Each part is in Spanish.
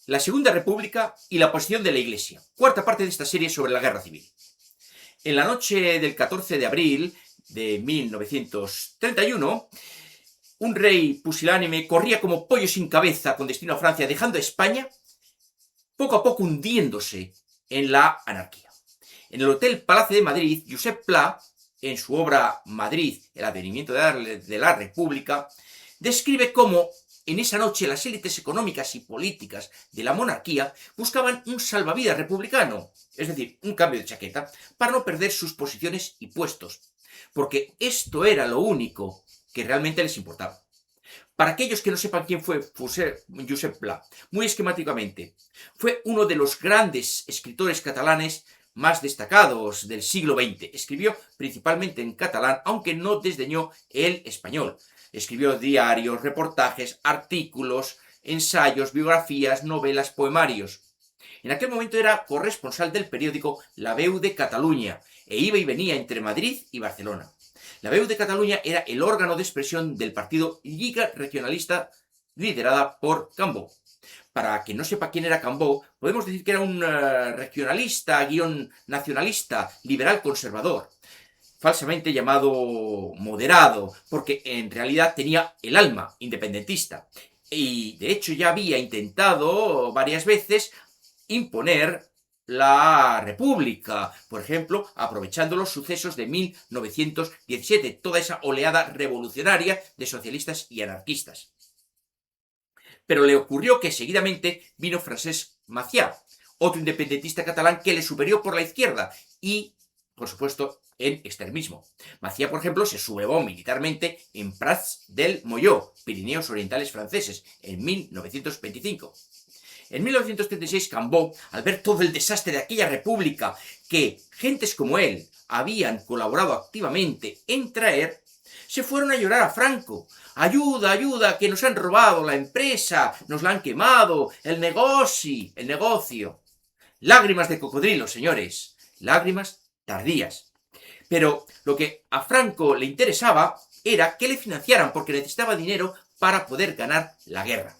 La Segunda República y la posición de la Iglesia. Cuarta parte de esta serie sobre la Guerra Civil. En la noche del 14 de abril de 1931, un rey pusilánime corría como pollo sin cabeza con destino a Francia, dejando a España poco a poco hundiéndose en la anarquía. En el Hotel Palacio de Madrid, Josep Pla, en su obra Madrid, el advenimiento de la República, describe cómo en esa noche las élites económicas y políticas de la monarquía buscaban un salvavidas republicano, es decir, un cambio de chaqueta, para no perder sus posiciones y puestos, porque esto era lo único que realmente les importaba. Para aquellos que no sepan quién fue Josep Pla, muy esquemáticamente, fue uno de los grandes escritores catalanes más destacados del siglo XX. Escribió principalmente en catalán, aunque no desdeñó el español. Escribió diarios, reportajes, artículos, ensayos, biografías, novelas, poemarios. En aquel momento era corresponsal del periódico La Veu de Cataluña e iba y venía entre Madrid y Barcelona. La Veu de Cataluña era el órgano de expresión del partido Lliga Regionalista liderada por Cambó. Para quien no sepa quién era Cambó, podemos decir que era un regionalista, nacionalista, liberal conservador, falsamente llamado moderado, porque en realidad tenía el alma independentista. Y de hecho ya había intentado varias veces imponer la República, por ejemplo, aprovechando los sucesos de 1917, toda esa oleada revolucionaria de socialistas y anarquistas. Pero le ocurrió que seguidamente vino Francesc Macià, otro independentista catalán que le superó por la izquierda y, por supuesto, en extremismo. Macià, por ejemplo, se sublevó militarmente en Prats del Molló, Pirineos Orientales franceses, en 1925. En 1936, Cambó, al ver todo el desastre de aquella república que gentes como él habían colaborado activamente en traer, se fueron a llorar a Franco. Ayuda, ayuda, que nos han robado la empresa, nos la han quemado, el negocio. Lágrimas de cocodrilo, señores, lágrimas tardías. Pero lo que a Franco le interesaba era que le financiaran porque necesitaba dinero para poder ganar la guerra.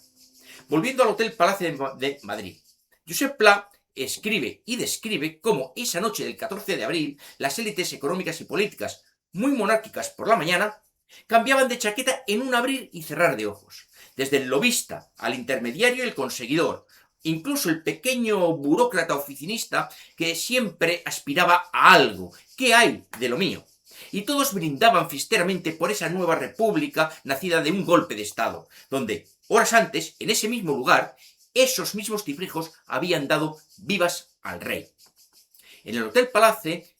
Volviendo al Hotel Palacio de Madrid, Josep Pla escribe y describe cómo esa noche del 14 de abril las élites económicas y políticas, muy monárquicas por la mañana, cambiaban de chaqueta en un abrir y cerrar de ojos. Desde el lobista al intermediario y el conseguidor, incluso el pequeño burócrata oficinista que siempre aspiraba a algo. ¿Qué hay de lo mío? Y todos brindaban fisteramente por esa nueva república nacida de un golpe de Estado, donde horas antes, en ese mismo lugar, esos mismos cifrijos habían dado vivas al rey. En el Hotel Palace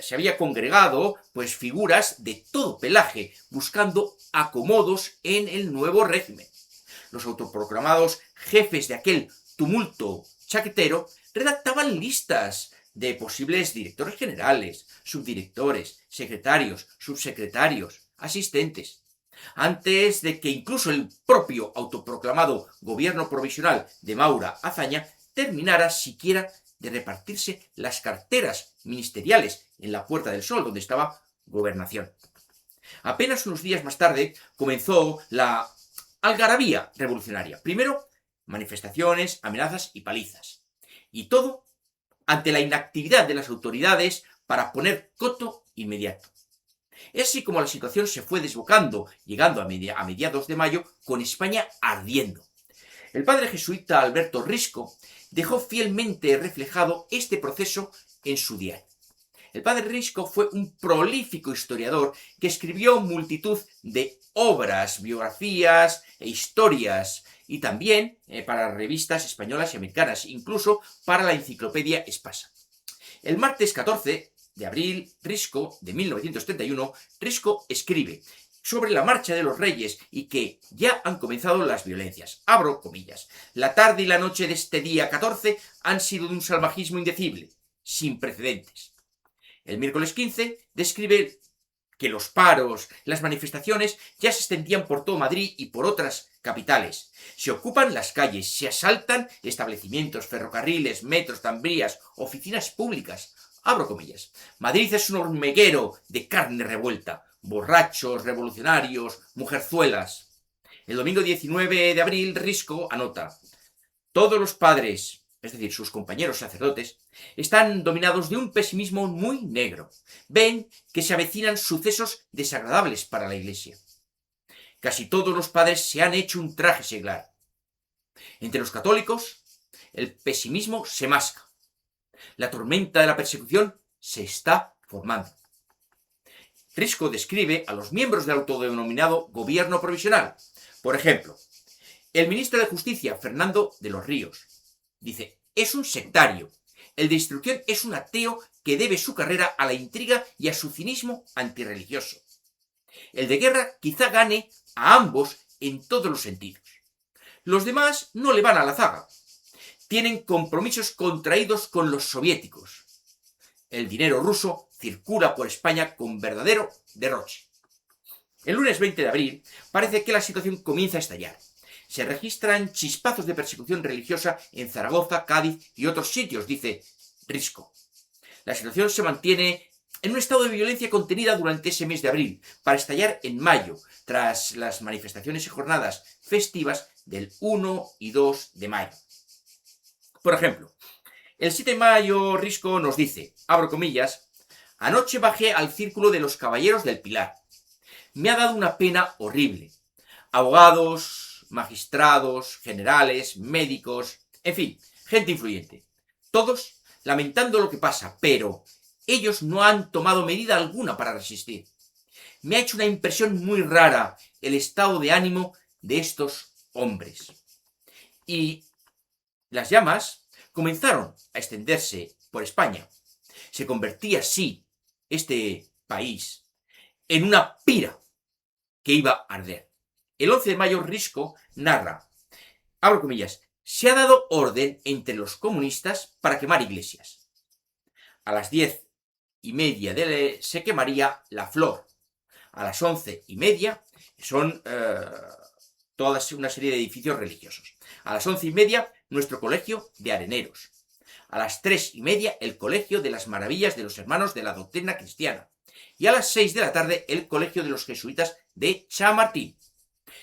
se había congregado pues figuras de todo pelaje, buscando acomodos en el nuevo régimen. Los autoproclamados jefes de aquel tumulto chaquetero redactaban listas de posibles directores generales, subdirectores, secretarios, subsecretarios, asistentes, antes de que incluso el propio autoproclamado gobierno provisional de Maura Azaña terminara siquiera de repartirse las carteras ministeriales en la Puerta del Sol, donde estaba Gobernación. Apenas unos días más tarde comenzó la algarabía revolucionaria. Primero, manifestaciones, amenazas y palizas. Y todo ante la inactividad de las autoridades para poner coto inmediato. Es así como la situación se fue desbocando, llegando a mediados de mayo, con España ardiendo. El padre jesuita Alberto Risco dejó fielmente reflejado este proceso en su diario. El padre Risco fue un prolífico historiador que escribió multitud de obras, biografías e historias, y también para revistas españolas y americanas, incluso para la enciclopedia Espasa. El martes 14 de abril, Risco, de 1931, Risco escribe sobre la marcha de los reyes y que ya han comenzado las violencias. Abro comillas. La tarde y la noche de este día 14 han sido de un salvajismo indecible, sin precedentes. El miércoles 15 describe que los paros, las manifestaciones ya se extendían por todo Madrid y por otras capitales. Se ocupan las calles, se asaltan establecimientos, ferrocarriles, metros, tranvías, oficinas públicas. Abro comillas. Madrid es un hormiguero de carne revuelta. Borrachos, revolucionarios, mujerzuelas. El domingo 19 de abril, Risco anota: Todos los padres, es decir, sus compañeros sacerdotes, están dominados de un pesimismo muy negro. Ven que se avecinan sucesos desagradables para la Iglesia. Casi todos los padres se han hecho un traje seglar. Entre los católicos, el pesimismo se masca. La tormenta de la persecución se está formando. Risco describe a los miembros del autodenominado gobierno provisional. Por ejemplo, el ministro de Justicia, Fernando de los Ríos, dice: es un sectario. El de Instrucción es un ateo que debe su carrera a la intriga y a su cinismo antirreligioso. El de Guerra quizá gane a ambos en todos los sentidos. Los demás no le van a la zaga. Tienen compromisos contraídos con los soviéticos. El dinero ruso circula por España con verdadero derroche. El lunes 20 de abril parece que la situación comienza a estallar. Se registran chispazos de persecución religiosa en Zaragoza, Cádiz y otros sitios, dice Risco. La situación se mantiene en un estado de violencia contenida durante ese mes de abril, para estallar en mayo, tras las manifestaciones y jornadas festivas del 1 y 2 de mayo. Por ejemplo, el 7 de mayo Risco nos dice, abro comillas: anoche bajé al círculo de los Caballeros del Pilar. Me ha dado una pena horrible. Abogados, magistrados, generales, médicos, en fin, gente influyente. Todos lamentando lo que pasa, pero ellos no han tomado medida alguna para resistir. Me ha hecho una impresión muy rara el estado de ánimo de estos hombres. Y las llamas comenzaron a extenderse por España. Se convertía así este país en una pira que iba a arder. El 11 de mayo Risco narra, abro comillas: se ha dado orden entre los comunistas para quemar iglesias. A las 10:30 se quemaría La Flor. A las 11:30 son toda una serie de edificios religiosos. A las 11:30 nuestro colegio de areneros. A las 3:30 el colegio de las maravillas de los hermanos de la doctrina cristiana. Y a las 6 de la tarde el colegio de los jesuitas de Chamartín.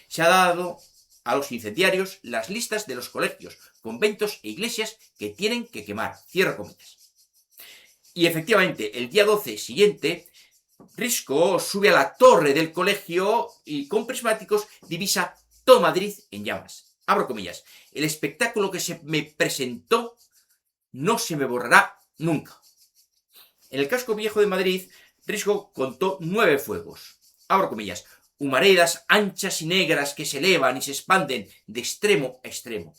Se ha dado a los incendiarios las listas de los colegios, conventos e iglesias que tienen que quemar. Cierro comillas. Y efectivamente, el día 12 siguiente, Risco sube a la torre del colegio y con prismáticos divisa todo Madrid en llamas. Abro comillas: el espectáculo que se me presentó no se me borrará nunca. En el casco viejo de Madrid, Risco contó 9 fuegos. Abro comillas: humaredas anchas y negras que se elevan y se expanden de extremo a extremo.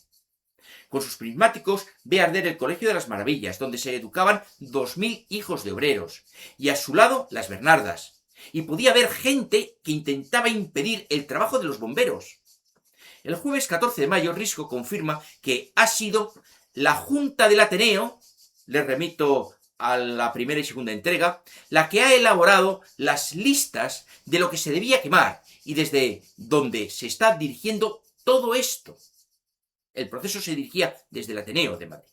Con sus prismáticos ve arder el Colegio de las Maravillas, donde se educaban 2000 hijos de obreros, y a su lado las Bernardas. Y podía haber gente que intentaba impedir el trabajo de los bomberos. El jueves 14 de mayo Risco confirma que ha sido la Junta del Ateneo, le remito a la primera y segunda entrega, la que ha elaborado las listas de lo que se debía quemar y desde donde se está dirigiendo todo esto. El proceso se dirigía desde el Ateneo de Madrid.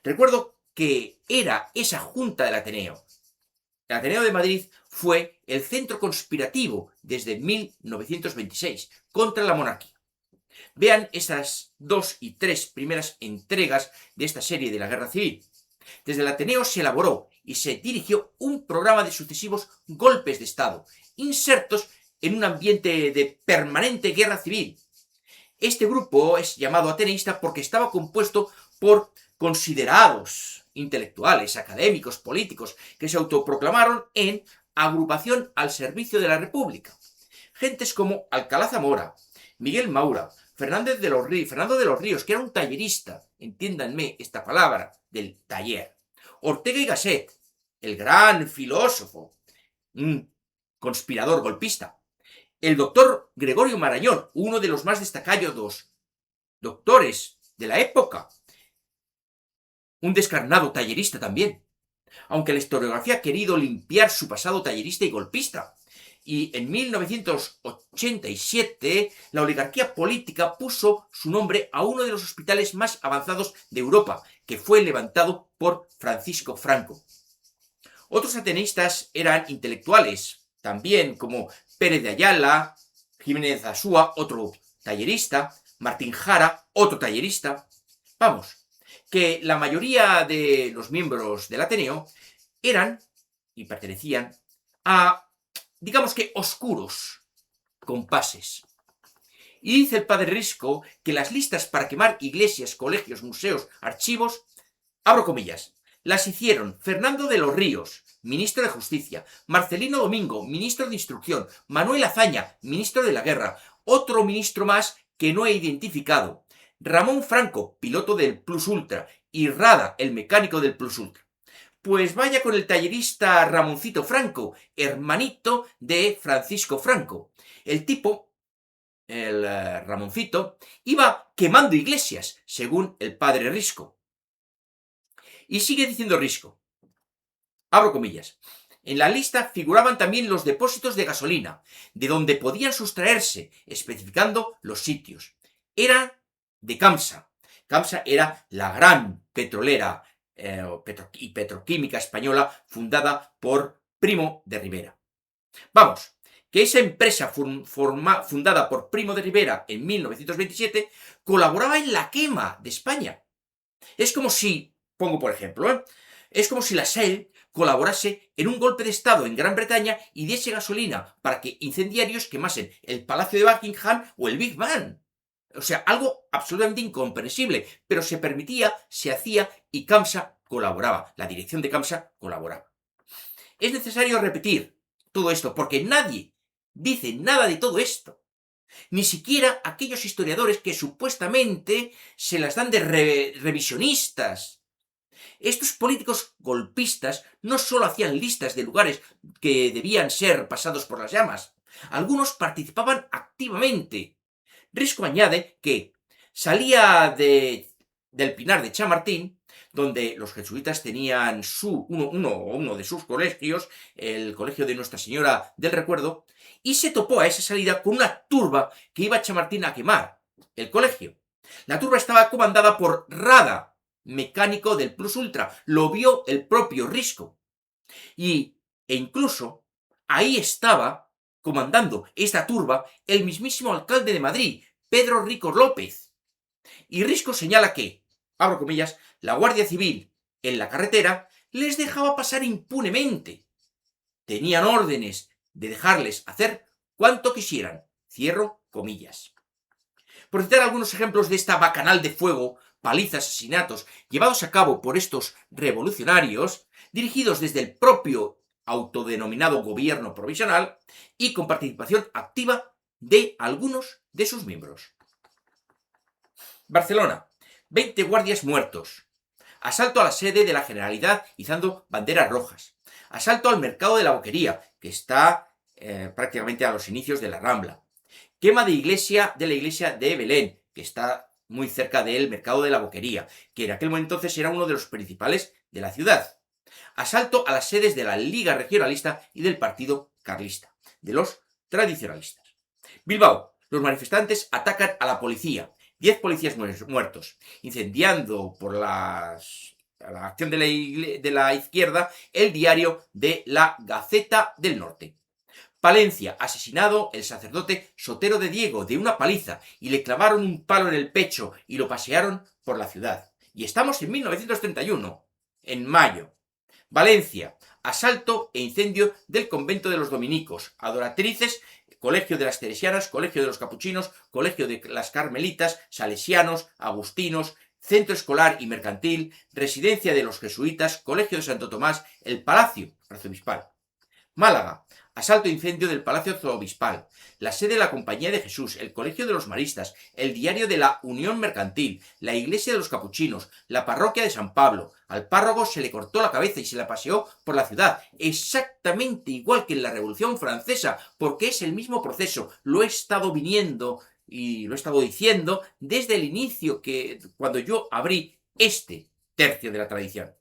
Recuerdo que era esa Junta del Ateneo. El Ateneo de Madrid fue el centro conspirativo desde 1926 contra la monarquía. Vean estas 2 y 3 primeras entregas de esta serie de la Guerra Civil. Desde el Ateneo se elaboró y se dirigió un programa de sucesivos golpes de Estado, insertos en un ambiente de permanente guerra civil. Este grupo es llamado ateneísta porque estaba compuesto por considerados intelectuales, académicos, políticos, que se autoproclamaron en agrupación al servicio de la República. Gentes como Alcalá Zamora, Miguel Maura, Fernando de los Ríos, que era un tallerista, entiéndanme esta palabra, del taller. Ortega y Gasset, el gran filósofo, un conspirador golpista. El doctor Gregorio Marañón, uno de los más destacados doctores de la época. Un descarnado tallerista también. Aunque la historiografía ha querido limpiar su pasado tallerista y golpista. Y en 1987 la oligarquía política puso su nombre a uno de los hospitales más avanzados de Europa, que fue levantado por Francisco Franco. Otros ateneístas eran intelectuales, también como Pérez de Ayala, Jiménez Asúa, otro tallerista, Martín Jara, otro tallerista. Vamos, que la mayoría de los miembros del Ateneo eran y pertenecían a, digamos que, oscuros compases. Y dice el padre Risco que las listas para quemar iglesias, colegios, museos, archivos, abro comillas, las hicieron Fernando de los Ríos, ministro de Justicia, Marcelino Domingo, ministro de Instrucción, Manuel Azaña, ministro de la Guerra, otro ministro más que no he identificado, Ramón Franco, piloto del Plus Ultra, y Rada, el mecánico del Plus Ultra. Pues vaya con el tallerista Ramoncito Franco, hermanito de Francisco Franco. El tipo, el Ramoncito, iba quemando iglesias, según el padre Risco. Y sigue diciendo Risco, abro comillas, en la lista figuraban también los depósitos de gasolina, de donde podían sustraerse, especificando los sitios. Era de Camsa. Camsa era la gran petrolera y petroquímica española fundada por Primo de Rivera. Vamos, que esa empresa fundada por Primo de Rivera en 1927 colaboraba en la quema de España. Es como si, pongo por ejemplo, es como si la Shell colaborase en un golpe de estado en Gran Bretaña y diese gasolina para que incendiarios quemasen el Palacio de Buckingham o el Big Ben. O sea, algo absolutamente incomprensible, pero se permitía, se hacía y Camsa colaboraba, la dirección de Camsa colaboraba. Es necesario repetir todo esto porque nadie dice nada de todo esto. Ni siquiera aquellos historiadores que supuestamente se las dan de revisionistas. Estos políticos golpistas no solo hacían listas de lugares que debían ser pasados por las llamas, algunos participaban activamente. Risco añade que salía del Pinar de Chamartín, donde los jesuitas tenían uno de sus colegios, el colegio de Nuestra Señora del Recuerdo, y se topó a esa salida con una turba que iba a Chamartín a quemar el colegio. La turba estaba comandada por Rada, mecánico del Plus Ultra. Lo vio el propio Risco. E incluso ahí estaba comandando esta turba el mismísimo alcalde de Madrid, Pedro Rico López. Y Risco señala que, abro comillas, la Guardia Civil en la carretera les dejaba pasar impunemente. Tenían órdenes de dejarles hacer cuanto quisieran. Cierro comillas. Por citar algunos ejemplos de esta bacanal de fuego, palizas, asesinatos llevados a cabo por estos revolucionarios, dirigidos desde el propio autodenominado gobierno provisional y con participación activa de algunos de sus miembros. Barcelona, 20 guardias muertos. Asalto a la sede de la Generalidad izando banderas rojas. Asalto al mercado de la Boquería, que está prácticamente a los inicios de la Rambla. Quema de la iglesia de Belén, que está muy cerca del mercado de la Boquería, que en aquel momento entonces era uno de los principales de la ciudad. Asalto a las sedes de la Liga Regionalista y del Partido Carlista, de los tradicionalistas. Bilbao, los manifestantes atacan a la policía. 10 policías muertos, incendiando por la acción de la izquierda el diario de la Gaceta del Norte. Palencia, asesinado el sacerdote Sotero de Diego de una paliza y le clavaron un palo en el pecho y lo pasearon por la ciudad. Y estamos en 1931, en mayo. Valencia, asalto e incendio del convento de los dominicos, adoratrices, colegio de las teresianas, colegio de los capuchinos, colegio de las carmelitas, salesianos, agustinos, centro escolar y mercantil, residencia de los jesuitas, colegio de Santo Tomás, el palacio arzobispal. Málaga, asalto e incendio del Palacio Arzobispal, la sede de la Compañía de Jesús, el Colegio de los Maristas, el diario de la Unión Mercantil, la iglesia de los Capuchinos, la parroquia de San Pablo. Al párroco se le cortó la cabeza y se la paseó por la ciudad, exactamente igual que en la Revolución Francesa, porque es el mismo proceso. Lo he estado viniendo y lo he estado diciendo desde el inicio, cuando yo abrí este tercio de la tradición.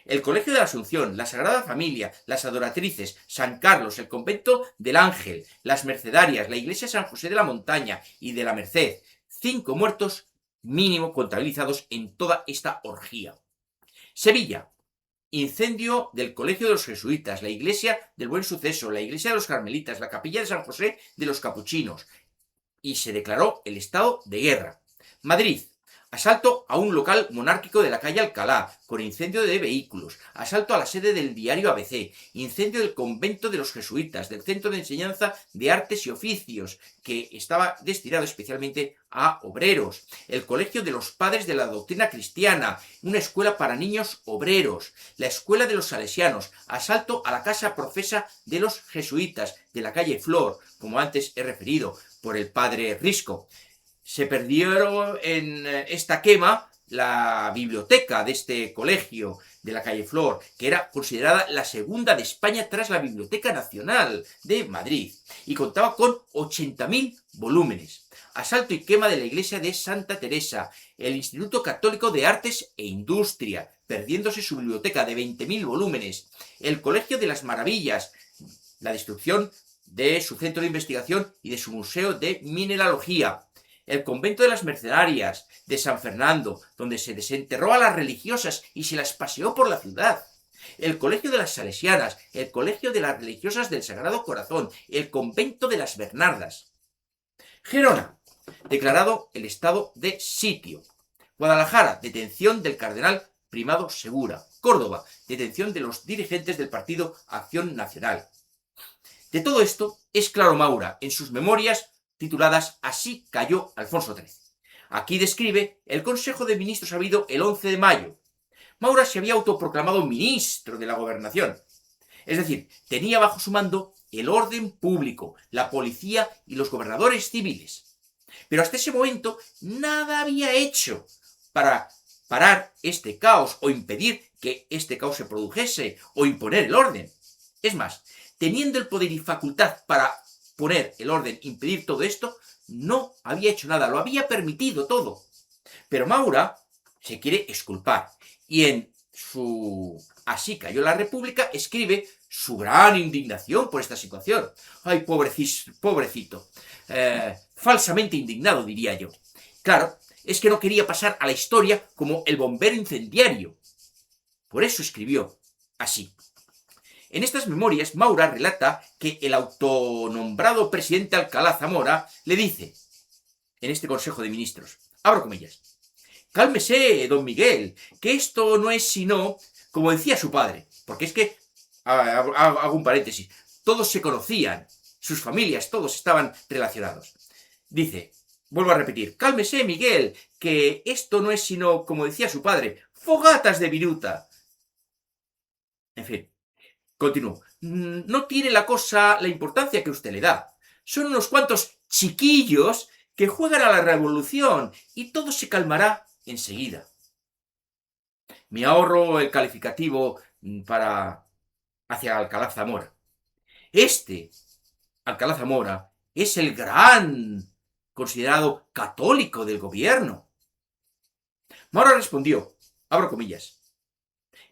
El Colegio de la Asunción, la Sagrada Familia, las Adoratrices, San Carlos, el Convento del Ángel, las Mercedarias, la Iglesia San José de la Montaña y de la Merced. 5 muertos mínimo contabilizados en toda esta orgía. Sevilla, incendio del Colegio de los Jesuitas, la Iglesia del Buen Suceso, la Iglesia de los Carmelitas, la Capilla de San José de los Capuchinos. Y se declaró el estado de guerra. Madrid. Asalto a un local monárquico de la calle Alcalá, con incendio de vehículos. Asalto a la sede del diario ABC. Incendio del convento de los jesuitas, del Centro de Enseñanza de Artes y Oficios, que estaba destinado especialmente a obreros. El Colegio de los Padres de la Doctrina Cristiana, una escuela para niños obreros. La Escuela de los Salesianos. Asalto a la casa profesa de los jesuitas, de la calle Flor, como antes he referido, por el padre Risco. Se perdió en esta quema la biblioteca de este colegio de la calle Flor, que era considerada la segunda de España tras la Biblioteca Nacional de Madrid, y contaba con 80.000 volúmenes. Asalto y quema de la iglesia de Santa Teresa, el Instituto Católico de Artes e Industria, perdiéndose su biblioteca de 20.000 volúmenes. El Colegio de las Maravillas, la destrucción de su centro de investigación y de su museo de mineralogía. El convento de las Mercedarias de San Fernando, donde se desenterró a las religiosas y se las paseó por la ciudad. El colegio de las Salesianas, el colegio de las religiosas del Sagrado Corazón, el convento de las Bernardas. Gerona, declarado el estado de sitio. Guadalajara, detención del cardenal Primado Segura. Córdoba, detención de los dirigentes del partido Acción Nacional. De todo esto es claro Maura en sus memorias tituladas Así cayó Alfonso XIII. Aquí describe el Consejo de Ministros habido el 11 de mayo. Maura se había autoproclamado ministro de la gobernación. Es decir, tenía bajo su mando el orden público, la policía y los gobernadores civiles. Pero hasta ese momento nada había hecho para parar este caos o impedir que este caos se produjese o imponer el orden. Es más, teniendo el poder y facultad para poner el orden, impedir todo esto, no había hecho nada, lo había permitido todo. Pero Maura se quiere exculpar y en su Así cayó la República escribe su gran indignación por esta situación. Ay, pobrecito. Falsamente indignado, diría yo. Claro, es que no quería pasar a la historia como el bombero incendiario. Por eso escribió así. En estas memorias, Maura relata que el autonombrado presidente Alcalá Zamora le dice, en este Consejo de Ministros, abro comillas, cálmese, don Miguel, que esto no es sino, como decía su padre, porque es que, hago un paréntesis, todos se conocían, sus familias, todos estaban relacionados. Dice, vuelvo a repetir, cálmese, Miguel, que esto no es sino, como decía su padre, fogatas de viruta. En fin. Continúo. No tiene la cosa la importancia que usted le da. Son unos cuantos chiquillos que juegan a la revolución y todo se calmará enseguida. Me ahorro el calificativo hacia Alcalá Zamora. Este, Alcalá Zamora, es el gran considerado católico del gobierno. Maura respondió, abro comillas,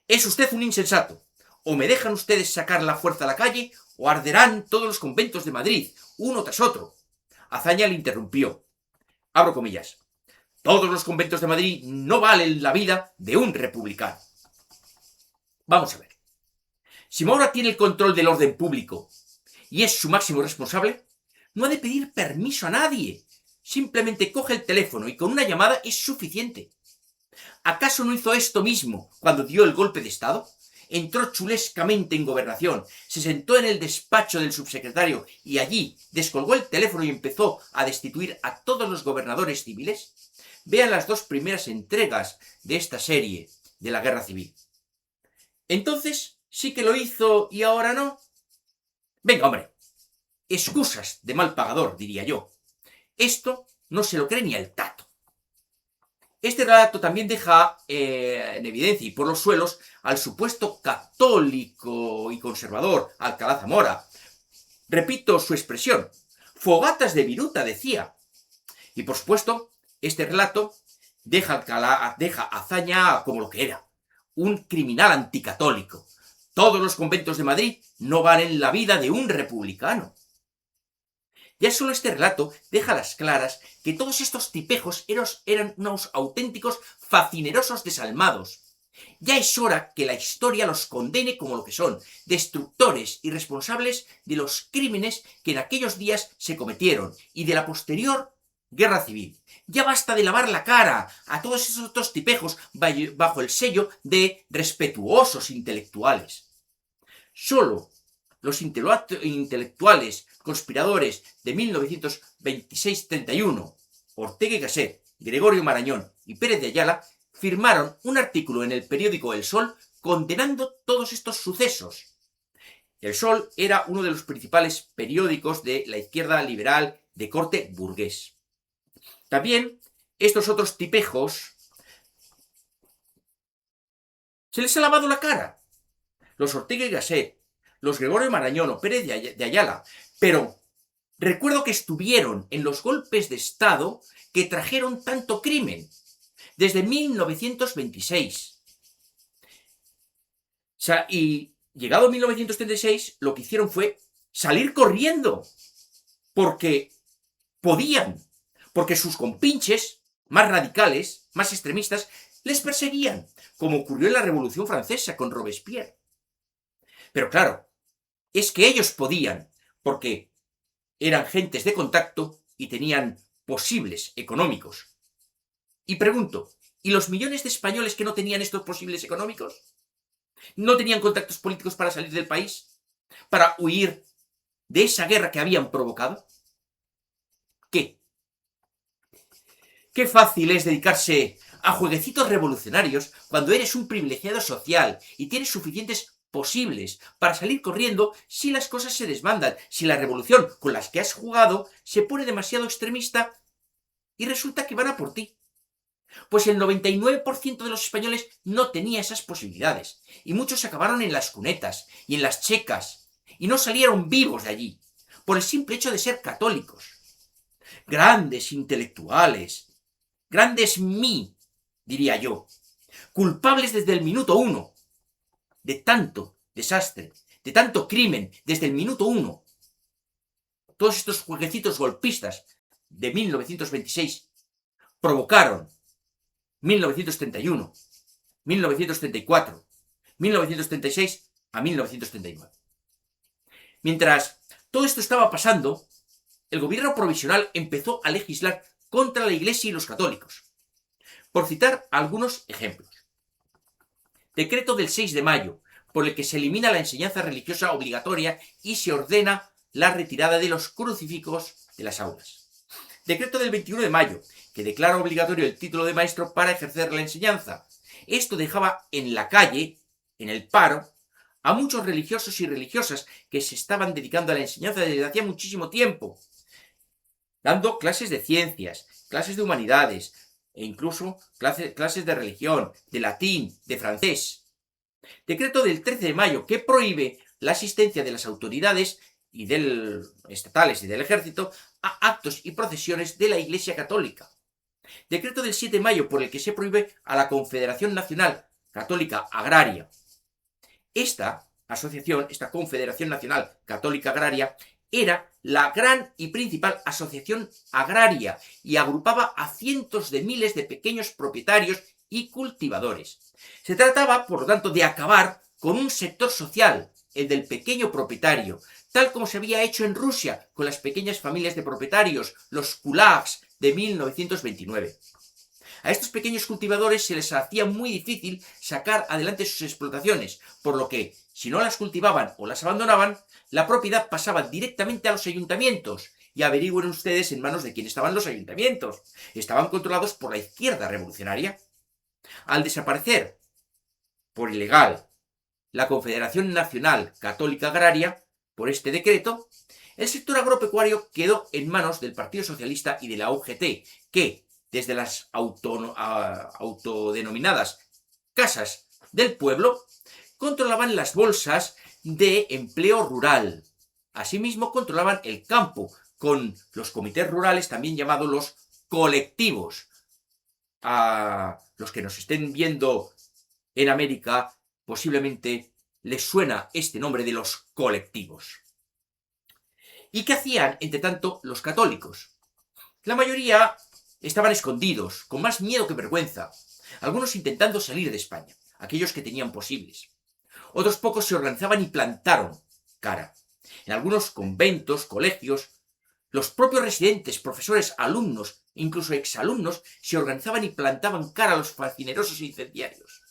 es usted un insensato. O me dejan ustedes sacar la fuerza a la calle, o arderán todos los conventos de Madrid, uno tras otro. Azaña le interrumpió. Abro comillas. Todos los conventos de Madrid no valen la vida de un republicano. Vamos a ver. Si Maura tiene el control del orden público y es su máximo responsable, no ha de pedir permiso a nadie. Simplemente coge el teléfono y con una llamada es suficiente. ¿Acaso no hizo esto mismo cuando dio el golpe de Estado? Entró chulescamente en gobernación, se sentó en el despacho del subsecretario y allí descolgó el teléfono y empezó a destituir a todos los gobernadores civiles. Vean las dos primeras entregas de esta serie de la Guerra Civil. Entonces, sí que lo hizo y ahora no. Venga, hombre, excusas de mal pagador, diría yo. Esto no se lo cree ni el tato. Este relato también deja en evidencia y por los suelos al supuesto católico y conservador Alcalá Zamora. Repito su expresión, fogatas de viruta, decía. Y por supuesto, este relato deja a Azaña como lo que era, un criminal anticatólico. Todos los conventos de Madrid no valen la vida de un republicano. Ya solo este relato deja a las claras que todos estos tipejos eran unos auténticos facinerosos desalmados. Ya es hora que la historia los condene como lo que son, destructores y responsables de los crímenes que en aquellos días se cometieron y de la posterior guerra civil. Ya basta de lavar la cara a todos esos otros tipejos bajo el sello de respetuosos intelectuales. Solo los intelectuales conspiradores de 1926-31, Ortega y Gasset, Gregorio Marañón y Pérez de Ayala, firmaron un artículo en el periódico El Sol condenando todos estos sucesos. El Sol era uno de los principales periódicos de la izquierda liberal de corte burgués. También estos otros tipejos se les ha lavado la cara. Los Ortega y Gasset, los Gregorio Marañón o Pérez de Ayala, pero recuerdo que estuvieron en los golpes de Estado que trajeron tanto crimen, desde 1926. O sea, y llegado 1936, lo que hicieron fue salir corriendo, porque podían, porque sus compinches más radicales, más extremistas, les perseguían, como ocurrió en la Revolución Francesa con Robespierre. Pero claro, es que ellos podían, porque eran gentes de contacto y tenían posibles económicos. Y pregunto, ¿y los millones de españoles que no tenían estos posibles económicos? ¿No tenían contactos políticos para salir del país? ¿Para huir de esa guerra que habían provocado? ¿Qué? Qué fácil es dedicarse a jueguecitos revolucionarios cuando eres un privilegiado social y tienes suficientes posibles para salir corriendo si las cosas se desbandan, si la revolución con las que has jugado se pone demasiado extremista y resulta que van a por ti. Pues el 99% de los españoles no tenía esas posibilidades y muchos acabaron en las cunetas y en las checas y no salieron vivos de allí por el simple hecho de ser católicos. Grandes intelectuales, grandes diría yo, culpables desde el minuto 1 de tanto desastre, de tanto crimen, desde el minuto 1. Todos estos jueguecitos golpistas de 1926 provocaron 1931, 1934, 1936 a 1939. Mientras todo esto estaba pasando, el gobierno provisional empezó a legislar contra la Iglesia y los católicos. Por citar algunos ejemplos. Decreto del 6 de mayo, por el que se elimina la enseñanza religiosa obligatoria y se ordena la retirada de los crucifijos de las aulas. Decreto del 21 de mayo, que declara obligatorio el título de maestro para ejercer la enseñanza. Esto dejaba en la calle, en el paro, a muchos religiosos y religiosas que se estaban dedicando a la enseñanza desde hacía muchísimo tiempo, dando clases de ciencias, clases de humanidades, e incluso clases de religión, de latín, de francés. Decreto del 13 de mayo que prohíbe la asistencia de las autoridades estatales y del ejército a actos y procesiones de la Iglesia Católica. Decreto del 7 de mayo por el que se prohíbe a la Confederación Nacional Católica Agraria. Esta asociación, esta Confederación Nacional Católica Agraria, era la gran y principal asociación agraria y agrupaba a cientos de miles de pequeños propietarios y cultivadores. Se trataba, por lo tanto, de acabar con un sector social, el del pequeño propietario, tal como se había hecho en Rusia con las pequeñas familias de propietarios, los kulaks de 1929. A estos pequeños cultivadores se les hacía muy difícil sacar adelante sus explotaciones, por lo que, si no las cultivaban o las abandonaban, la propiedad pasaba directamente a los ayuntamientos. Y averigüen ustedes en manos de quién estaban los ayuntamientos. Estaban controlados por la izquierda revolucionaria. Al desaparecer, por ilegal, la Confederación Nacional Católica Agraria, por este decreto, el sector agropecuario quedó en manos del Partido Socialista y de la UGT, que, desde las autodenominadas casas del pueblo, controlaban las bolsas de empleo rural. Asimismo, controlaban el campo, con los comités rurales, también llamados los colectivos. A los que nos estén viendo en América, posiblemente les suena este nombre de los colectivos. ¿Y qué hacían, entre tanto, los católicos? La mayoría estaban escondidos, con más miedo que vergüenza, algunos intentando salir de España, aquellos que tenían posibles. Otros pocos se organizaban y plantaron cara. En algunos conventos, colegios, los propios residentes, profesores, alumnos incluso exalumnos, se organizaban y plantaban cara a los facinerosos incendiarios.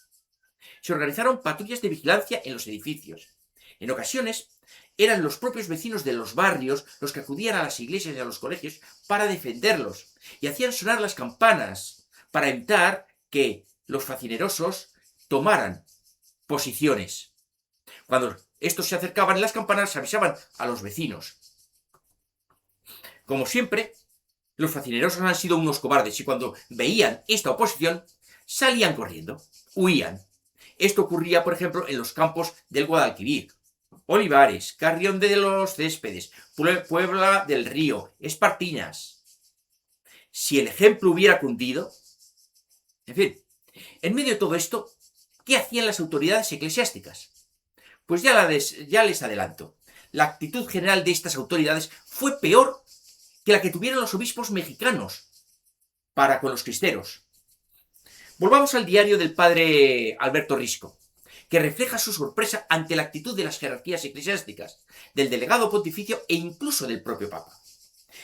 Se organizaron patrullas de vigilancia en los edificios. En ocasiones, eran los propios vecinos de los barrios los que acudían a las iglesias y a los colegios para defenderlos, y hacían sonar las campanas para evitar que los facinerosos tomaran posiciones. Cuando estos se acercaban, las campanas avisaban a los vecinos. Como siempre, los facinerosos han sido unos cobardes y cuando veían esta oposición, salían corriendo, huían. Esto ocurría, por ejemplo, en los campos del Guadalquivir, Olivares, Carrión de los Céspedes, Puebla del Río, Espartinas. Si el ejemplo hubiera cundido... En fin, en medio de todo esto, ¿qué hacían las autoridades eclesiásticas? Pues ya les adelanto. La actitud general de estas autoridades fue peor que la que tuvieron los obispos mexicanos para con los cristeros. Volvamos al diario del padre Alberto Risco, que refleja su sorpresa ante la actitud de las jerarquías eclesiásticas, del delegado pontificio e incluso del propio Papa.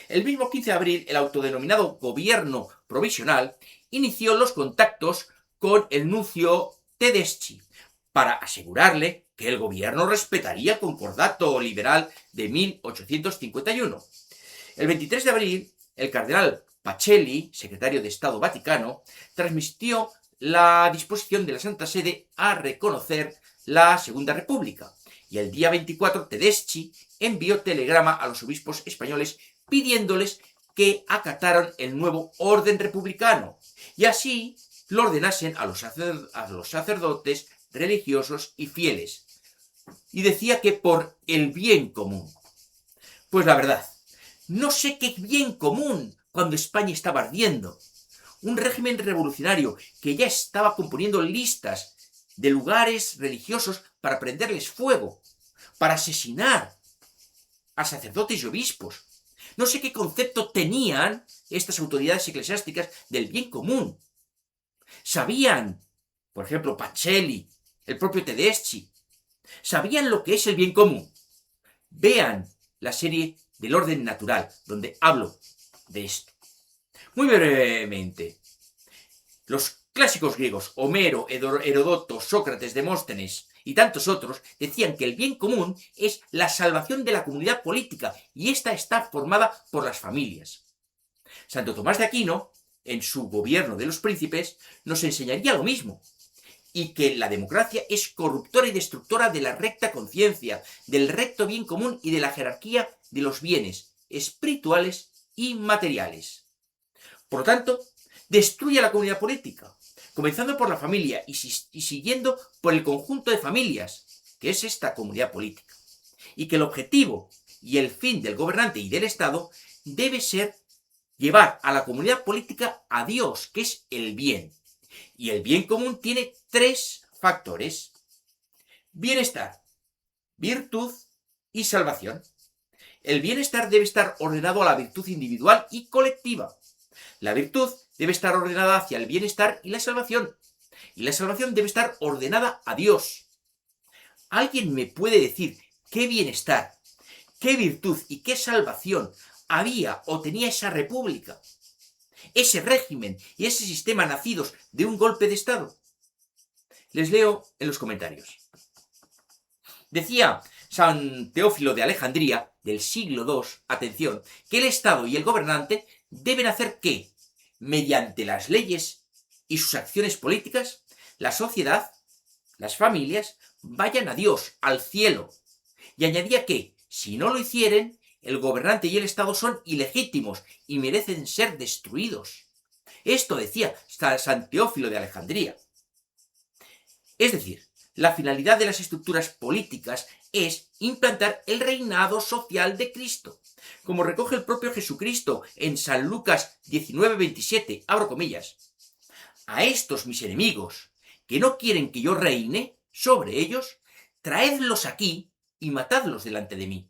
El mismo 15 de abril, el autodenominado gobierno provisional inició los contactos con el nuncio Tedeschi para asegurarle que el gobierno respetaría el concordato liberal de 1851. El 23 de abril, el cardenal Pacelli, secretario de Estado Vaticano, transmitió la disposición de la Santa Sede a reconocer la Segunda República. Y el día 24, Tedeschi envió telegrama a los obispos españoles pidiéndoles que acataran el nuevo orden republicano y así lo ordenasen a los sacerdotes, religiosos y fieles. Y decía que por el bien común. Pues la verdad, no sé qué bien común cuando España estaba ardiendo. Un régimen revolucionario que ya estaba componiendo listas de lugares religiosos para prenderles fuego, para asesinar a sacerdotes y obispos. No sé qué concepto tenían estas autoridades eclesiásticas del bien común. Sabían, por ejemplo, Pacelli, el propio Tedeschi, sabían lo que es el bien común. Vean la serie del orden natural, donde hablo de esto. Muy brevemente, los clásicos griegos, Homero, Herodoto, Sócrates, Demóstenes y tantos otros, decían que el bien común es la salvación de la comunidad política y esta está formada por las familias. Santo Tomás de Aquino, en su Gobierno de los Príncipes, nos enseñaría lo mismo, y que la democracia es corruptora y destructora de la recta conciencia, del recto bien común y de la jerarquía de los bienes espirituales y materiales. Por lo tanto, destruye a la comunidad política, comenzando por la familia y siguiendo por el conjunto de familias, que es esta comunidad política. Y que el objetivo y el fin del gobernante y del Estado debe ser llevar a la comunidad política a Dios, que es el bien. Y el bien común tiene 3 factores: bienestar, virtud y salvación. El bienestar debe estar ordenado a la virtud individual y colectiva. La virtud debe estar ordenada hacia el bienestar y la salvación. Y la salvación debe estar ordenada a Dios. ¿Alguien me puede decir qué bienestar, qué virtud y qué salvación había o tenía esa república, ese régimen y ese sistema nacidos de un golpe de Estado? Les leo en los comentarios. Decía San Teófilo de Alejandría, del siglo II, atención, que el Estado y el gobernante deben hacer que, mediante las leyes y sus acciones políticas, la sociedad, las familias, vayan a Dios, al cielo. Y añadía que, si no lo hicieren, el gobernante y el Estado son ilegítimos y merecen ser destruidos. Esto decía San Teófilo de Alejandría. Es decir, la finalidad de las estructuras políticas es implantar el reinado social de Cristo, como recoge el propio Jesucristo en San Lucas 19:27, abro comillas. A estos mis enemigos, que no quieren que yo reine sobre ellos, traedlos aquí y matadlos delante de mí.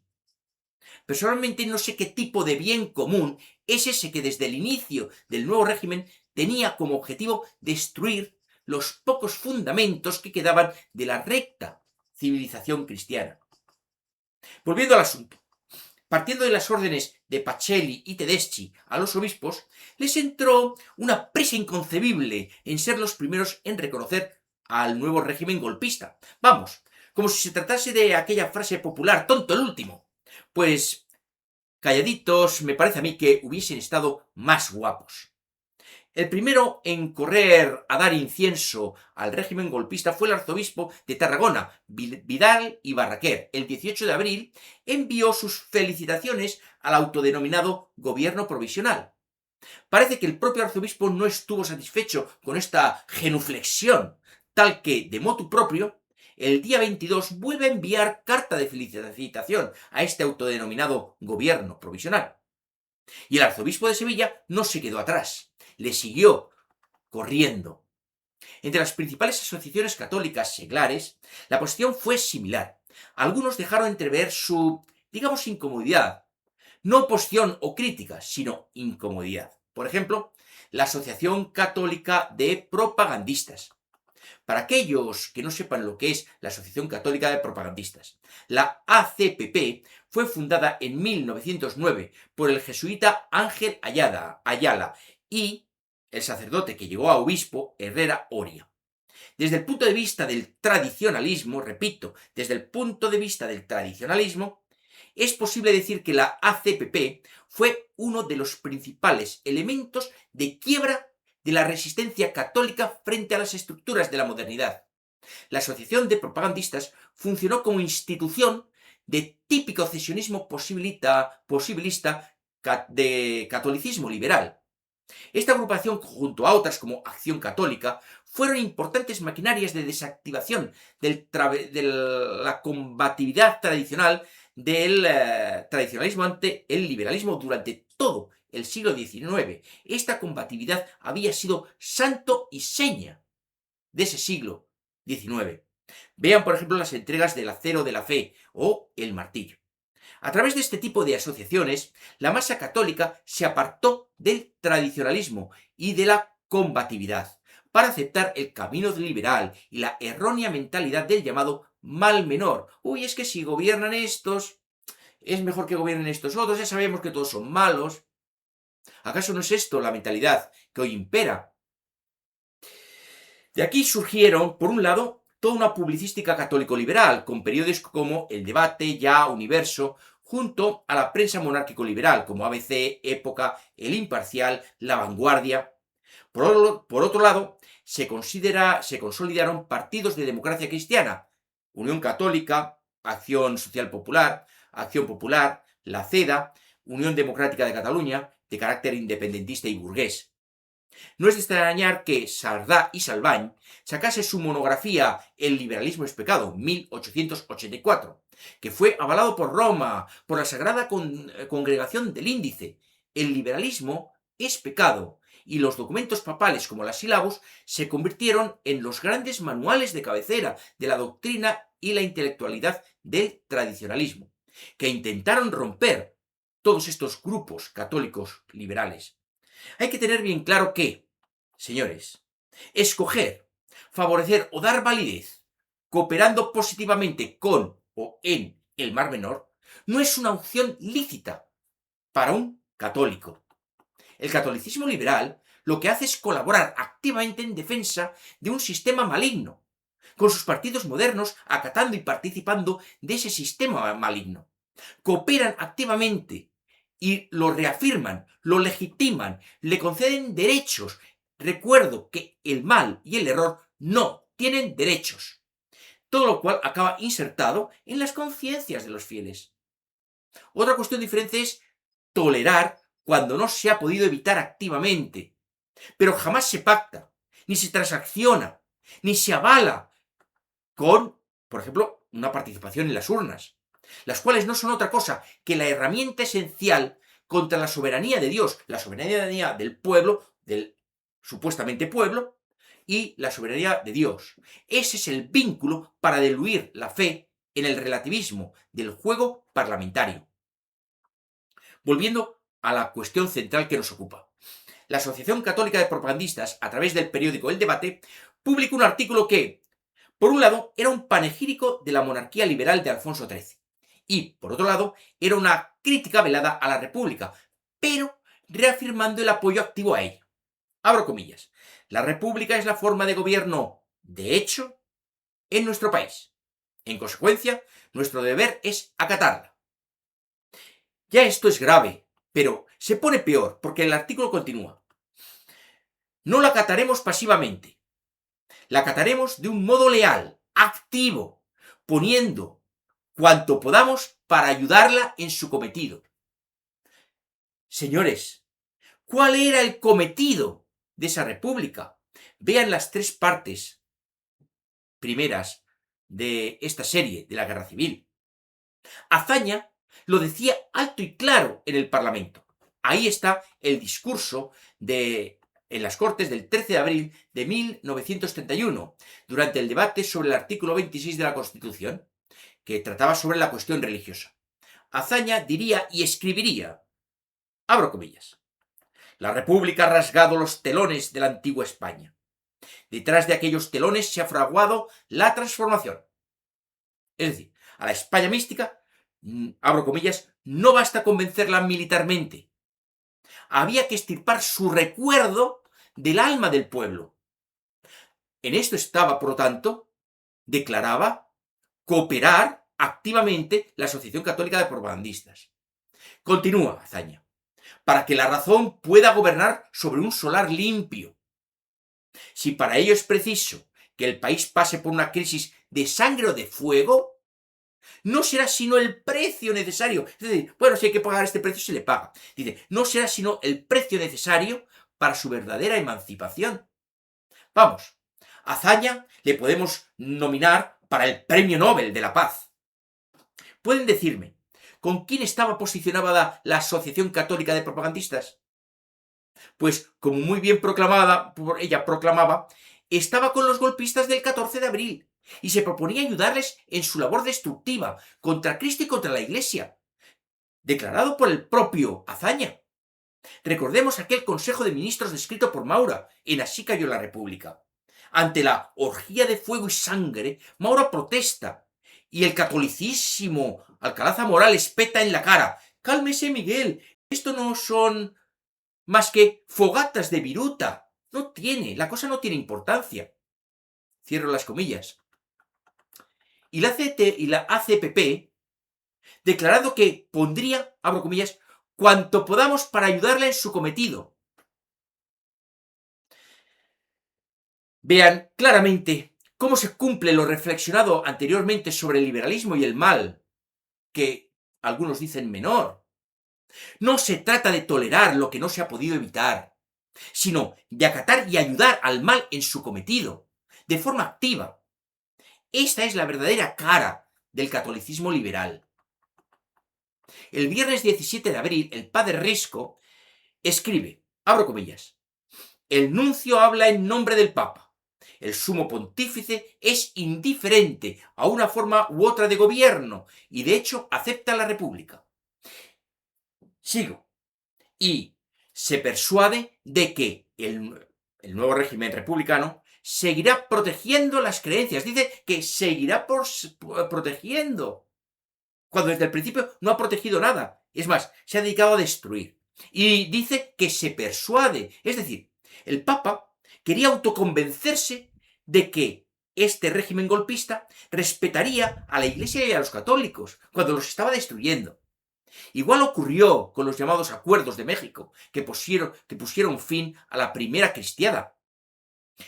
Personalmente no sé qué tipo de bien común es ese que desde el inicio del nuevo régimen tenía como objetivo destruir los pocos fundamentos que quedaban de la recta civilización cristiana. Volviendo al asunto, partiendo de las órdenes de Pacelli y Tedeschi a los obispos, les entró una prisa inconcebible en ser los primeros en reconocer al nuevo régimen golpista. Vamos, como si se tratase de aquella frase popular, tonto el último. Pues calladitos me parece a mí que hubiesen estado más guapos. El primero en correr a dar incienso al régimen golpista fue el arzobispo de Tarragona, Vidal y Barraquer. El 18 de abril envió sus felicitaciones al autodenominado gobierno provisional. Parece que el propio arzobispo no estuvo satisfecho con esta genuflexión, tal que, de motu propio, el día 22 vuelve a enviar carta de felicitación a este autodenominado gobierno provisional. Y el arzobispo de Sevilla no se quedó atrás, le siguió corriendo. Entre las principales asociaciones católicas seglares, la posición fue similar. Algunos dejaron entrever su, digamos, incomodidad. No oposición o crítica, sino incomodidad. Por ejemplo, la Asociación Católica de Propagandistas. Para aquellos que no sepan lo que es la Asociación Católica de Propagandistas, la ACPP fue fundada en 1909 por el jesuita Ángel Ayala y el sacerdote que llegó a obispo, Herrera Oria. Desde el punto de vista del tradicionalismo, repito, desde el punto de vista del tradicionalismo, es posible decir que la ACPP fue uno de los principales elementos de quiebra de la resistencia católica frente a las estructuras de la modernidad. La Asociación de Propagandistas funcionó como institución de típico cesionismo posibilista de catolicismo liberal. Esta agrupación, junto a otras como Acción Católica, fueron importantes maquinarias de desactivación de la combatividad tradicional del tradicionalismo ante el liberalismo durante todo el siglo XIX. Esta combatividad había sido santo y seña de ese siglo XIX. Vean, por ejemplo, las entregas del Acero de la Fe o El Martillo. A través de este tipo de asociaciones, la masa católica se apartó del tradicionalismo y de la combatividad para aceptar el camino liberal y la errónea mentalidad del llamado mal menor. Uy, es que si gobiernan estos, es mejor que gobiernen estos otros, ya sabemos que todos son malos. ¿Acaso no es esto la mentalidad que hoy impera? De aquí surgieron, por un lado, toda una publicística católico-liberal, con periódicos como El Debate, Ya, Universo, junto a la prensa monárquico-liberal, como ABC, Época, El Imparcial, La Vanguardia. Por otro lado, se consolidaron partidos de democracia cristiana, Unión Católica, Acción Social Popular, Acción Popular, la CEDA, Unión Democrática de Cataluña, de carácter independentista y burgués. No es de extrañar que Sardá y Salvany sacase su monografía El liberalismo es pecado, 1884, que fue avalado por Roma, por la Sagrada Congregación del Índice. El liberalismo es pecado, y los documentos papales como las sílabos se convirtieron en los grandes manuales de cabecera de la doctrina y la intelectualidad del tradicionalismo, que intentaron romper todos estos grupos católicos liberales. Hay que tener bien claro que, señores, escoger, favorecer o dar validez, cooperando positivamente con o en el Mar Menor, no es una opción lícita para un católico. El catolicismo liberal lo que hace es colaborar activamente en defensa de un sistema maligno, con sus partidos modernos acatando y participando de ese sistema maligno. Cooperan activamente y lo reafirman, lo legitiman, le conceden derechos. Recuerdo que el mal y el error no tienen derechos, todo lo cual acaba insertado en las conciencias de los fieles. Otra cuestión diferente es tolerar cuando no se ha podido evitar activamente, pero jamás se pacta, ni se transacciona, ni se avala con, por ejemplo, una participación en las urnas, las cuales no son otra cosa que la herramienta esencial contra la soberanía de Dios, la soberanía del pueblo, del supuestamente pueblo, y la soberanía de Dios. Ese es el vínculo para diluir la fe en el relativismo del juego parlamentario. Volviendo a la cuestión central que nos ocupa. La Asociación Católica de Propagandistas, a través del periódico El Debate, publicó un artículo que, por un lado, era un panegírico de la monarquía liberal de Alfonso XIII, Y, por otro lado, era una crítica velada a la República, pero reafirmando el apoyo activo a ella. Abro comillas. La República es la forma de gobierno de hecho en nuestro país. En consecuencia, nuestro deber es acatarla. Ya esto es grave, pero se pone peor porque el artículo continúa. No la acataremos pasivamente. La acataremos de un modo leal, activo, poniendo cuanto podamos para ayudarla en su cometido. Señores, ¿cuál era el cometido de esa república? Vean las tres partes primeras de esta serie de la Guerra Civil. Azaña lo decía alto y claro en el Parlamento. Ahí está el discurso en las Cortes del 13 de abril de 1931, durante el debate sobre el artículo 26 de la Constitución, que trataba sobre la cuestión religiosa. Azaña diría y escribiría, abro comillas, la República ha rasgado los telones de la antigua España. Detrás de aquellos telones se ha fraguado la transformación. Es decir, a la España mística, abro comillas, no basta convencerla militarmente. Había que extirpar su recuerdo del alma del pueblo. En esto estaba, por lo tanto, declaraba cooperar activamente la Asociación Católica de Propagandistas. Continúa Azaña. Para que la razón pueda gobernar sobre un solar limpio. Si para ello es preciso que el país pase por una crisis de sangre o de fuego, no será sino el precio necesario. Es decir, bueno, si hay que pagar este precio, se le paga. Dice, no será sino el precio necesario para su verdadera emancipación. Vamos, a Azaña le podemos nominar para el Premio Nobel de la Paz. ¿Pueden decirme con quién estaba posicionada la Asociación Católica de Propagandistas? Pues, como muy bien ella proclamaba, estaba con los golpistas del 14 de abril y se proponía ayudarles en su labor destructiva contra Cristo y contra la Iglesia, declarado por el propio Azaña. Recordemos aquel Consejo de Ministros descrito por Maura en Así cayó la República. Ante la orgía de fuego y sangre, Maura protesta y el catolicismo Alcalá Zamora espeta en la cara. Cálmese, Miguel, esto no son más que fogatas de viruta. La cosa no tiene importancia. Cierro las comillas. Y la ACPP, declarando que pondría, abro comillas, cuanto podamos para ayudarla en su cometido. Vean claramente cómo se cumple lo reflexionado anteriormente sobre el liberalismo y el mal, que algunos dicen menor. No se trata de tolerar lo que no se ha podido evitar, sino de acatar y ayudar al mal en su cometido, de forma activa. Esta es la verdadera cara del catolicismo liberal. El viernes 17 de abril, el padre Risco escribe, abro comillas, el nuncio habla en nombre del Papa. El sumo pontífice es indiferente a una forma u otra de gobierno y de hecho acepta la república. Sigo. Y se persuade de que el nuevo régimen republicano seguirá protegiendo las creencias. Dice que seguirá protegiendo, cuando desde el principio no ha protegido nada. Es más, se ha dedicado a destruir. Y dice que se persuade. Es decir, el Papa quería autoconvencerse de que este régimen golpista respetaría a la Iglesia y a los católicos cuando los estaba destruyendo. Igual ocurrió con los llamados Acuerdos de México, que pusieron fin a la primera cristiada.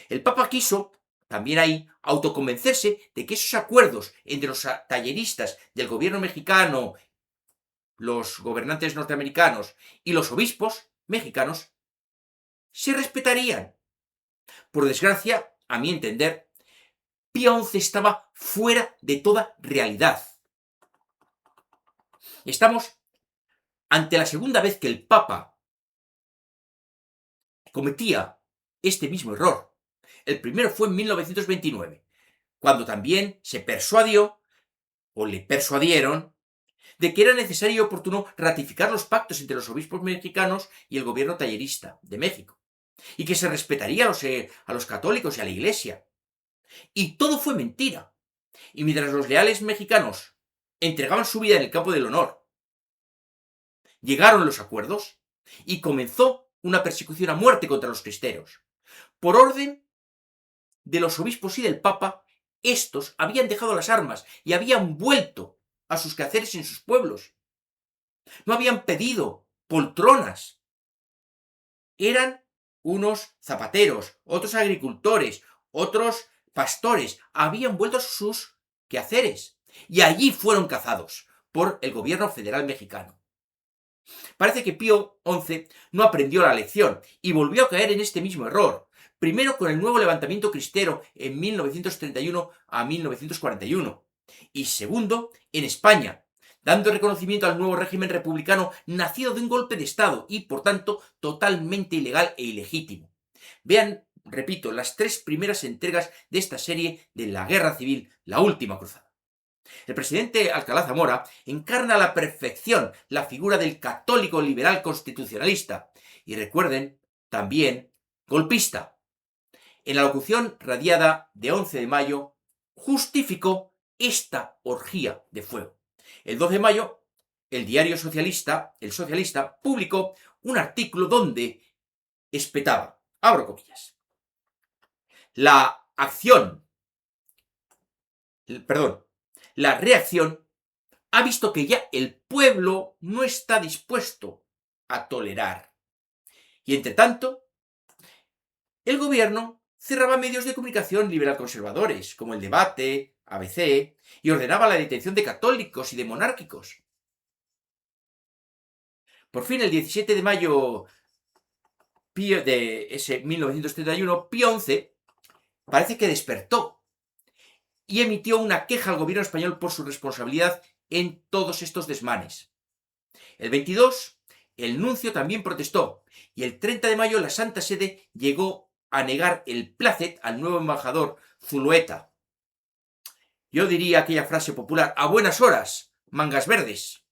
El Papa quiso, también ahí, autoconvencerse de que esos acuerdos entre los talleristas del gobierno mexicano, los gobernantes norteamericanos y los obispos mexicanos se respetarían. Por desgracia, a mi entender, Pío XI estaba fuera de toda realidad. Estamos ante la segunda vez que el Papa cometía este mismo error. El primero fue en 1929, cuando también se persuadió, o le persuadieron, de que era necesario y oportuno ratificar los pactos entre los obispos mexicanos y el gobierno tallerista de México, y que se respetaría a los católicos y a la Iglesia. Y todo fue mentira. Y mientras los leales mexicanos entregaban su vida en el campo del honor. Llegaron los acuerdos y comenzó una persecución a muerte contra los cristeros. Por orden de los obispos y del Papa, estos habían dejado las armas y habían vuelto a sus quehaceres en sus pueblos. No habían pedido poltronas. Eran unos zapateros, otros agricultores, otros pastores. Habían vuelto a sus quehaceres y allí fueron cazados por el gobierno federal mexicano. Parece que Pío XI no aprendió la lección y volvió a caer en este mismo error. Primero con el nuevo levantamiento cristero en 1931 a 1941 y segundo en España, dando reconocimiento al nuevo régimen republicano nacido de un golpe de Estado y, por tanto, totalmente ilegal e ilegítimo. Vean, repito, las 3 primeras entregas de esta serie de la Guerra Civil, la Última Cruzada. El presidente Alcalá Zamora encarna a la perfección la figura del católico liberal constitucionalista y, recuerden, también golpista. En la locución radiada de 11 de mayo justificó esta orgía de fuego. El 2 de mayo, el diario socialista, El Socialista, publicó un artículo donde espetaba, abro comillas, la reacción ha visto que ya el pueblo no está dispuesto a tolerar. Y entre tanto, el gobierno cerraba medios de comunicación liberal conservadores, como El Debate, ABC, y ordenaba la detención de católicos y de monárquicos. Por fin, el 17 de mayo de ese 1931, Pío XI parece que despertó y emitió una queja al gobierno español por su responsabilidad en todos estos desmanes. El 22, el nuncio también protestó y el 30 de mayo la Santa Sede llegó a negar el plácet al nuevo embajador Zulueta. Yo diría aquella frase popular, a buenas horas, mangas verdes.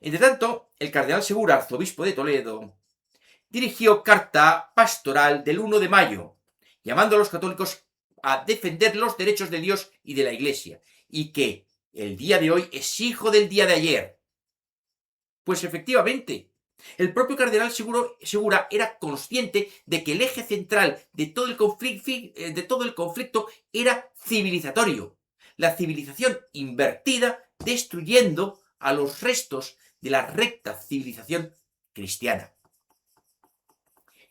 Entre tanto, el cardenal Segura, arzobispo de Toledo, dirigió carta pastoral del 1 de mayo, llamando a los católicos a defender los derechos de Dios y de la Iglesia, y que el día de hoy es hijo del día de ayer. Pues efectivamente, el propio cardenal Segura era consciente de que el eje central de todo el conflicto era civilizatorio, la civilización invertida destruyendo a los restos de la recta civilización cristiana.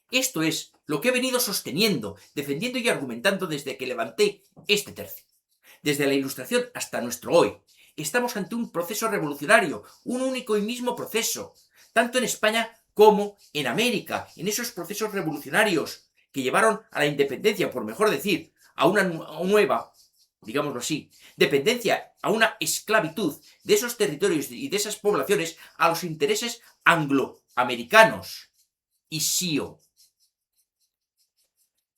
Esto es lo que he venido sosteniendo, defendiendo y argumentando desde que levanté este tercio. Desde la Ilustración hasta nuestro hoy. Estamos ante un proceso revolucionario, un único y mismo proceso, tanto en España como en América, en esos procesos revolucionarios que llevaron a la independencia, por mejor decir, a una nueva, digámoslo así, dependencia, a una esclavitud de esos territorios y de esas poblaciones a los intereses angloamericanos y SIO.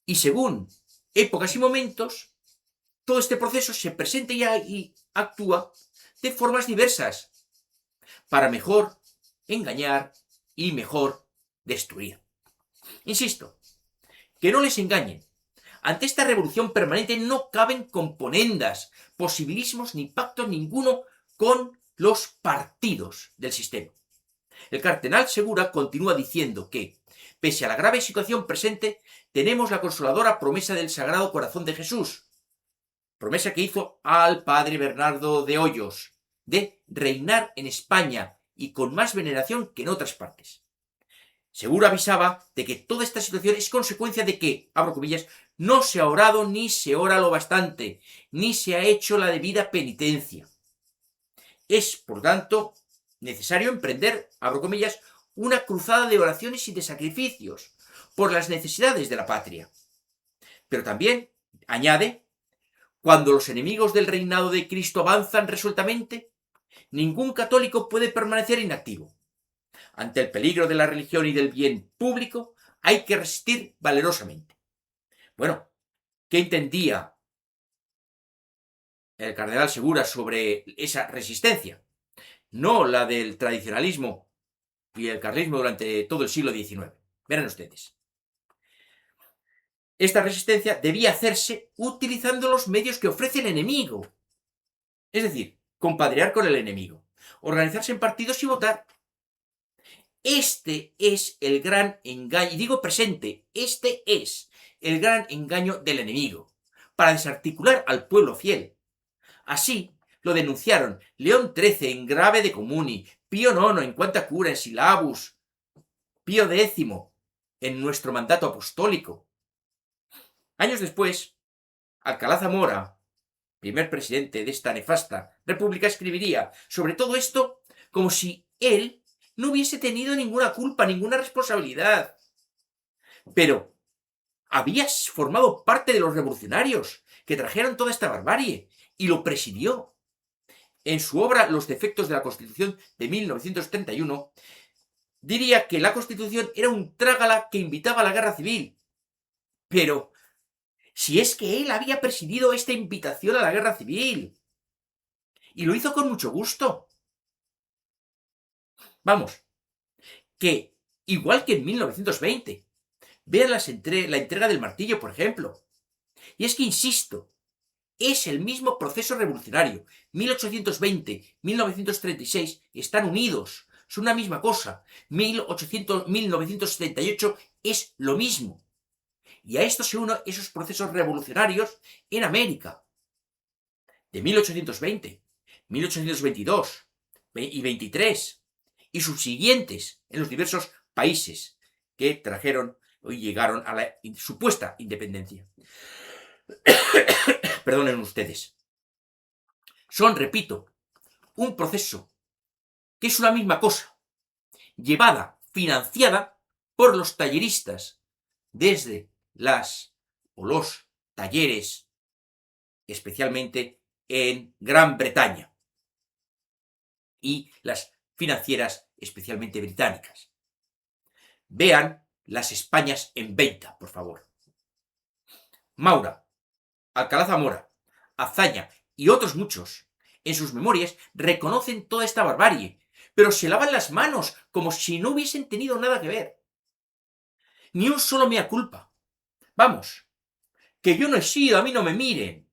Y según épocas y momentos, todo este proceso se presenta y actúa de formas diversas para mejor engañar y mejor destruir. Insisto, que no les engañen. Ante esta revolución permanente no caben componendas, posibilismos ni pacto ninguno con los partidos del sistema. El cardenal Segura continúa diciendo que, pese a la grave situación presente, tenemos la consoladora promesa del Sagrado Corazón de Jesús, promesa que hizo al padre Bernardo de Hoyos, de reinar en España y con más veneración que en otras partes. Seguro avisaba de que toda esta situación es consecuencia de que, abro comillas, no se ha orado ni se ora lo bastante, ni se ha hecho la debida penitencia. Es, por tanto, necesario emprender, abro comillas, una cruzada de oraciones y de sacrificios por las necesidades de la patria. Pero también, añade, cuando los enemigos del reinado de Cristo avanzan resueltamente, ningún católico puede permanecer inactivo. Ante el peligro de la religión y del bien público, hay que resistir valerosamente. Bueno, ¿qué entendía el cardenal Segura sobre esa resistencia? No la del tradicionalismo y el carlismo durante todo el siglo XIX. Verán ustedes. Esta resistencia debía hacerse utilizando los medios que ofrece el enemigo. Es decir, compadrear con el enemigo, organizarse en partidos y votar. Este es el gran engaño, y digo presente, este es el gran engaño del enemigo, para desarticular al pueblo fiel. Así lo denunciaron León XIII en Grave de Comuni, Pío IX en Quanta Cura en Silabus, Pío X en nuestro mandato apostólico. Años después, Alcalá Zamora, primer presidente de esta nefasta república, escribiría sobre todo esto como si él no hubiese tenido ninguna culpa, ninguna responsabilidad. Pero había formado parte de los revolucionarios que trajeron toda esta barbarie y lo presidió. En su obra Los defectos de la Constitución de 1931, diría que la Constitución era un trágala que invitaba a la guerra civil. Pero si es que él había presidido esta invitación a la guerra civil, y lo hizo con mucho gusto. Vamos, que igual que en 1920, vean la entrega del martillo, por ejemplo. Y es que, insisto, es el mismo proceso revolucionario. 1820, 1936 están unidos, son una misma cosa. 1978 es lo mismo. Y a esto se unen esos procesos revolucionarios en América. De 1820, 1822 y 23, y subsiguientes en los diversos países que trajeron y llegaron a la supuesta independencia. Perdonen ustedes. Son, repito, un proceso que es una misma cosa, llevada, financiada por los talleristas desde las o los talleres, especialmente en Gran Bretaña, y las financieras, especialmente británicas. Vean las Españas en venta, por favor. Maura, Alcalá Zamora, Azaña y otros muchos, en sus memorias, reconocen toda esta barbarie, pero se lavan las manos como si no hubiesen tenido nada que ver. Ni un solo mea culpa. Vamos, que yo no he sido, a mí no me miren.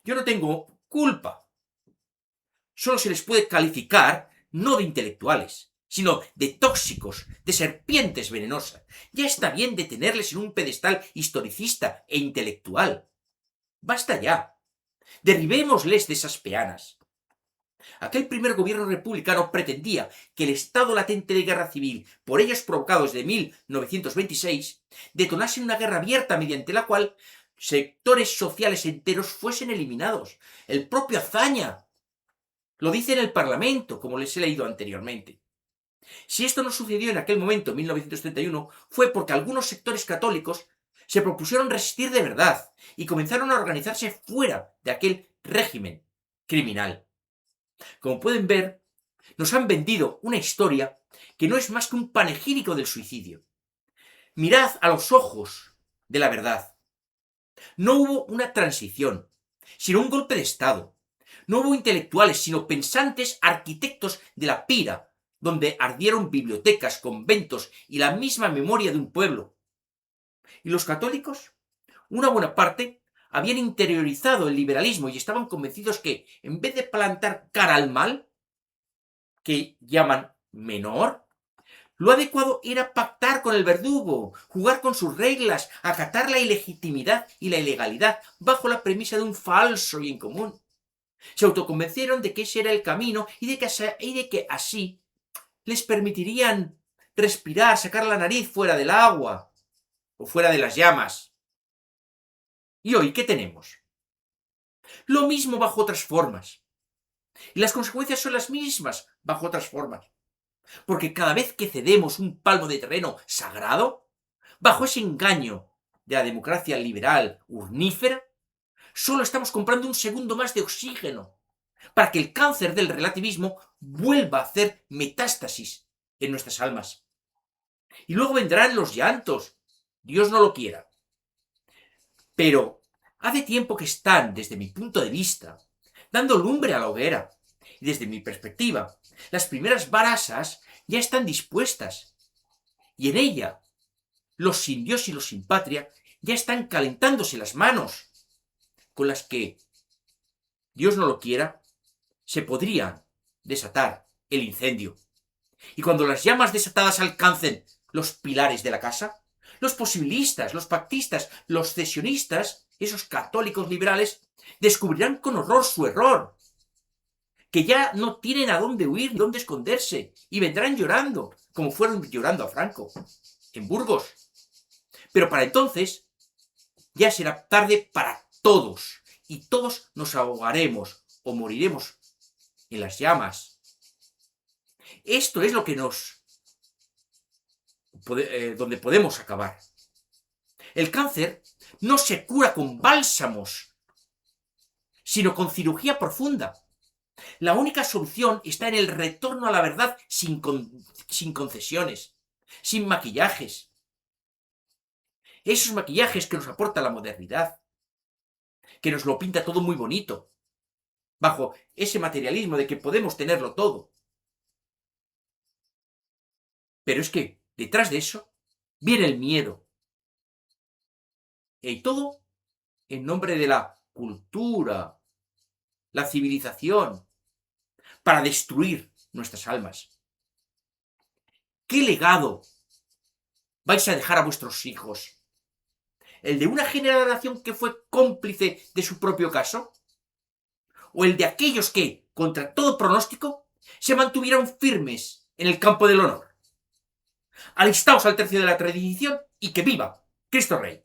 Yo no tengo culpa. Solo se les puede calificar no de intelectuales, sino de tóxicos, de serpientes venenosas. Ya está bien de tenerles en un pedestal historicista e intelectual. Basta ya. Derribémosles de esas peanas. Aquel primer gobierno republicano pretendía que el estado latente de guerra civil, por ellos provocado desde 1926, detonase una guerra abierta mediante la cual sectores sociales enteros fuesen eliminados. El propio Azaña lo dice en el Parlamento, como les he leído anteriormente. Si esto no sucedió en aquel momento, en 1931, fue porque algunos sectores católicos se propusieron resistir de verdad y comenzaron a organizarse fuera de aquel régimen criminal. Como pueden ver, nos han vendido una historia que no es más que un panegírico del suicidio. Mirad a los ojos de la verdad. No hubo una transición, sino un golpe de Estado. No hubo intelectuales, sino pensantes arquitectos de la pira, donde ardieron bibliotecas, conventos y la misma memoria de un pueblo. ¿Y los católicos? Una buena parte habían interiorizado el liberalismo y estaban convencidos que, en vez de plantar cara al mal, que llaman menor, lo adecuado era pactar con el verdugo, jugar con sus reglas, acatar la ilegitimidad y la ilegalidad bajo la premisa de un falso bien común. Se autoconvencieron de que ese era el camino y de que así les permitirían respirar, sacar la nariz fuera del agua o fuera de las llamas. ¿Y hoy qué tenemos? Lo mismo bajo otras formas. Y las consecuencias son las mismas bajo otras formas. Porque cada vez que cedemos un palmo de terreno sagrado, bajo ese engaño de la democracia liberal urnífera, solo estamos comprando un segundo más de oxígeno para que el cáncer del relativismo vuelva a hacer metástasis en nuestras almas. Y luego vendrán los llantos, Dios no lo quiera. Pero hace tiempo que están, desde mi punto de vista, dando lumbre a la hoguera. Y desde mi perspectiva, las primeras brasas ya están dispuestas. Y en ella, los sin Dios y los sin patria ya están calentándose las manos, con las que, Dios no lo quiera, se podría desatar el incendio. Y cuando las llamas desatadas alcancen los pilares de la casa, los posibilistas, los pactistas, los cesionistas, esos católicos liberales, descubrirán con horror su error, que ya no tienen a dónde huir ni dónde esconderse, y vendrán llorando, como fueron llorando a Franco, en Burgos. Pero para entonces ya será tarde para todos, y todos nos ahogaremos o moriremos en las llamas. Esto es lo que donde podemos acabar. El cáncer no se cura con bálsamos, sino con cirugía profunda. La única solución está en el retorno a la verdad sin concesiones, sin maquillajes. Esos maquillajes que nos aporta la modernidad, que nos lo pinta todo muy bonito, bajo ese materialismo de que podemos tenerlo todo. Pero es que detrás de eso viene el miedo. Y todo en nombre de la cultura, la civilización, para destruir nuestras almas. ¿Qué legado vais a dejar a vuestros hijos? ¿El de una generación que fue cómplice de su propio caso? ¿O el de aquellos que, contra todo pronóstico, se mantuvieron firmes en el campo del honor? Alistaos al tercio de la tradición y que viva Cristo Rey.